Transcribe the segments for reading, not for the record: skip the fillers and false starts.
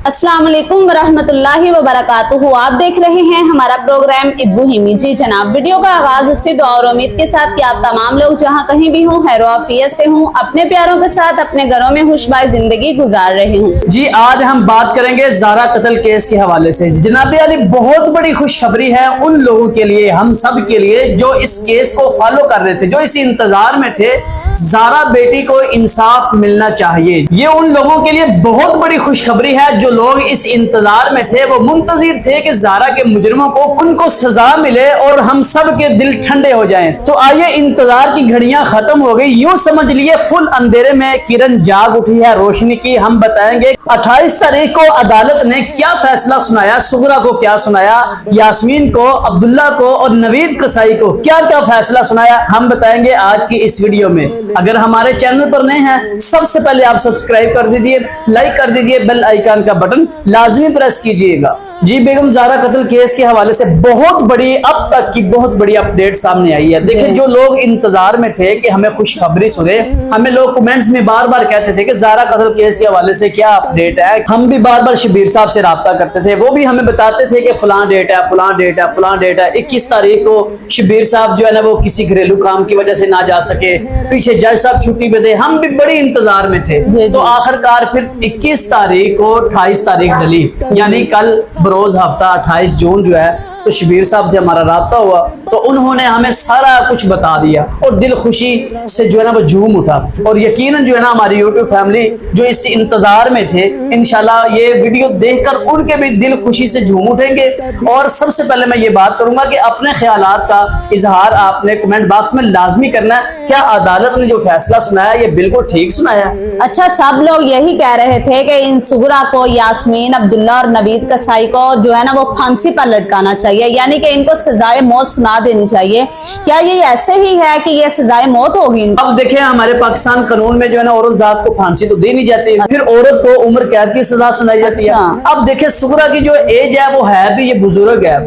अस्सलाम वालेकुम वरहमतुल्लाहि वबरकातुहू। आप देख रहे हैं हमारा प्रोग्राम इब्बू हिमी। जी जनाब, वीडियो का आगाज इसी दुआ और उम्मीद के साथ कि आप तमाम लोग जहां कहीं भी हों खैर आफियत से हों, अपने प्यारों के साथ अपने घरों में खुशबाई जिंदगी गुजार रहे हों। जी आज हम बात करेंगे ज़ारा कत्ल केस के हवाले से। जनाब अली, बहुत बड़ी खुशखबरी है उन लोगों के लिए, हम सब के लिए जो इस केस को फॉलो कर रहे थे, जो इस इंतजार में थे। ज़ारा बेटी को इंसाफ मिलना चाहिए, ये उन लोगों के लिए बहुत बड़ी खुशखबरी है। जो लोग इस इंतजार में थे, वो मुंतजिर थे कि ज़ारा के मुजरिमों को उनको सजा मिले और हम सब के दिल ठंडे हो जाएं। तो आइए, इंतजार की घड़ियां खत्म हो गई, यूं समझ लिए फुल अंधेरे में किरण जाग उठी है रोशनी की। हम बताएंगे 28 तारीख को अदालत ने क्या फैसला सुनाया, सुगरा को क्या सुनाया, यास्मीन को, अब्दुल्ला को और नवीद कसाई को क्या क्या फैसला सुनाया, हम बताएंगे आज की इस वीडियो में। अगर हमारे चैनल पर नए हैं, सबसे पहले आप सब्सक्राइब कर दीजिए, लाइक कर दीजिए, बेल आइकन का बटन लाजमी प्रेस कीजिएगा। जी, बेगम ज़ारा कत्ल केस के हवाले से बहुत बड़ी, अब तक की बहुत बड़ी अपडेट सामने आई है। देखिए, जो लोग इंतजार में थे कि हमें खुशखबरी सुने, हमें लोग कमेंट्स में बार बार कहते थे कि ज़ारा कत्ल केस के हवाले से क्या अपडेट है। हम भी बार बार शबीर साहब से राब्ता करते थे, वो भी हमें बताते थे कि फलां डेट है, फलां डेट है, फलां डेट है। 21 तारीख को शबीर साहब जो है ना, वो किसी घरेलू काम की वजह से ना जा सके, पीछे जज साहब छुट्टी पे थे, हम भी बड़ी इंतजार में थे। तो आखिरकार फिर 21 तारीख को 28 तारीख डली, यानी कल रोज हफ्ता 28 जून जो है, तो शबीर साहब से हमारा राब्ता हुआ, तो उन्होंने हमें सारा कुछ बता दिया और दिल खुशी से जो है ना वो झूम उठा। और यकीनन जो है ना, हमारी यूट्यूब फैमिली जो इस इंतजार में थे, इंशाल्लाह ये वीडियो देखकर उनके भी दिल खुशी से झूम उठेंगे। और सबसे पहले मैं ये बात करूंगा कि अपने ख्यालात का इजहार आपने कमेंट बॉक्स में लाजमी करना है। क्या अदालत ने जो फैसला सुनाया ये बिल्कुल ठीक सुनाया? अच्छा, सब लोग यही कह रहे थे कि इन सुगरा को, यास्मीन, अब्दुल्ला और नवीद कसाई को जो है ना वो फांसी पर लटकाना चाहिए, यानी कि इनको सजाए मौत सुना देनी चाहिए। क्या ये ऐसे ही है कि ये सजाए मौत होगी? अब देखें, हमारे पाकिस्तान कानून में जो है ना, औरत जात को फांसी तो दी नहीं जाती, फिर औरत को उम्र कैद की सजा सुनाई जाती है। अब देखें, सुगरा की जो एज है वो है भी, ये बुजुर्ग है,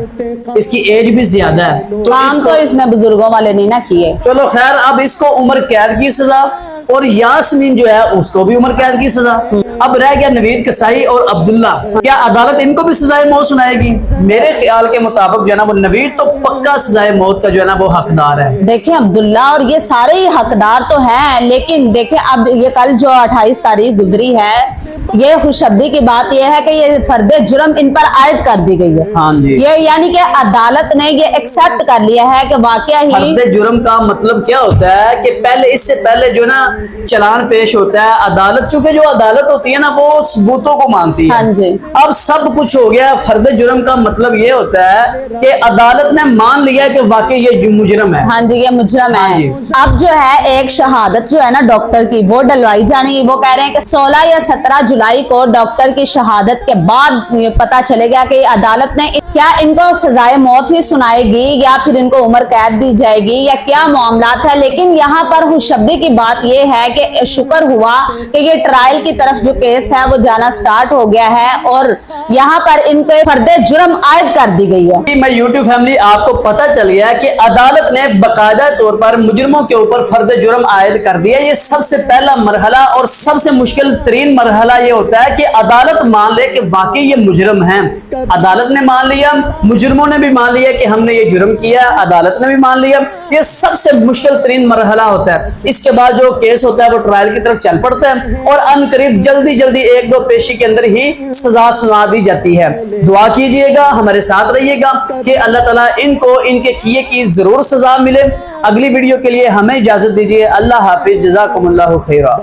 इसकी एज भी ज्यादा है, तो काम तो इसने बुजुर्गों वाले नहीं ना किए। चलो खैर, अब इसको उम्र कैद की सजा और यास्मीन जो है उसको भी उम्र कैद की सजा। अब रह गया नवीद कसाई और अब्दुल्ला, क्या अदालत इनको भी सजाए मौत सुनाएगी? मेरे ख्याल के मुताबिक जो है ना, वो नवीद तो पक्का सजाए मौत का जो है ना वो हकदार है। देखिए, अब्दुल्ला और ये सारे ही हकदार तो हैं, लेकिन देखिए अब ये कल जो 28 तारीख गुजरी है, ये खुशखबरी की बात यह है कि ये फर्दे जुर्म इन पर आयद कर दी गई है। हाँ जी, ये यानी कि अदालत ने ये एक्सेप्ट कर लिया है कि वाकया ही फर्दे जुर्म का मतलब क्या होता है कि पहले, इससे पहले जो ना चलान पेश होता है, अदालत, चूंकि जो अदालत होती है ना वो सबूतों को मानती है। हाँ जी, अब सब कुछ हो गया। फर्द जुर्म का मतलब ये होता है कि अदालत ने मान लिया कि वाकई ये मुजरम है। हाँ जी, ये मुजरम हाँ है। जी। अब जो है एक शहादत जो है ना डॉक्टर की, वो डलवाई जानी। वो कह रहे हैं कि 16 या 17 जुलाई को डॉक्टर की शहादत के बाद ये पता चलेगा कि अदालत ने क्या इनको सजाए मौत ही सुनाएगी या फिर इनको उम्र कैद दी जाएगी या क्या मामलात है। लेकिन यहाँ पर खुशखबरी की बात ये है कि शुक्र हुआ कि ये ट्रायल की तरफ जो केस है वो जाना स्टार्ट हो गया है और यहाँ पर इनके फर्दे जुर्म आयद कर दी गई है। मैं यूट्यूब फैमिली, आपको पता चल गया कि अदालत ने बाकायदा तौर पर मुजरिमों के ऊपर फर्दे जुर्म आयद कर दिया। ये सबसे पहला मरहला और सबसे मुश्किल तरीन मरहला ये होता है कि अदालत मान ले कि वाकई ये मुजरिम है। अदालत ने मान लिया, मुजरिमों ने भी मान लिया कि हमने ये जुर्म किया, अदालत ने भी मान लिया। ये सबसे मुश्किल तरीन मरहला होता है। इसके बाद जो केस होता है वो ट्रायल की तरफ चल पड़ता है और अनकरीब जल्दी जल्दी 1-2 पेशी के अंदर ही सजा सुना दी जाती है। दुआ कीजिएगा, हमारे साथ रहिएगा कि अल्लाह ताला इनको इनके किए की जरूर सजा मिले। अगली वीडियो के लिए हमें इजाजत दीजिए। अल्लाह हाफिज, जज़ाकुमुल्लाहु खैरा।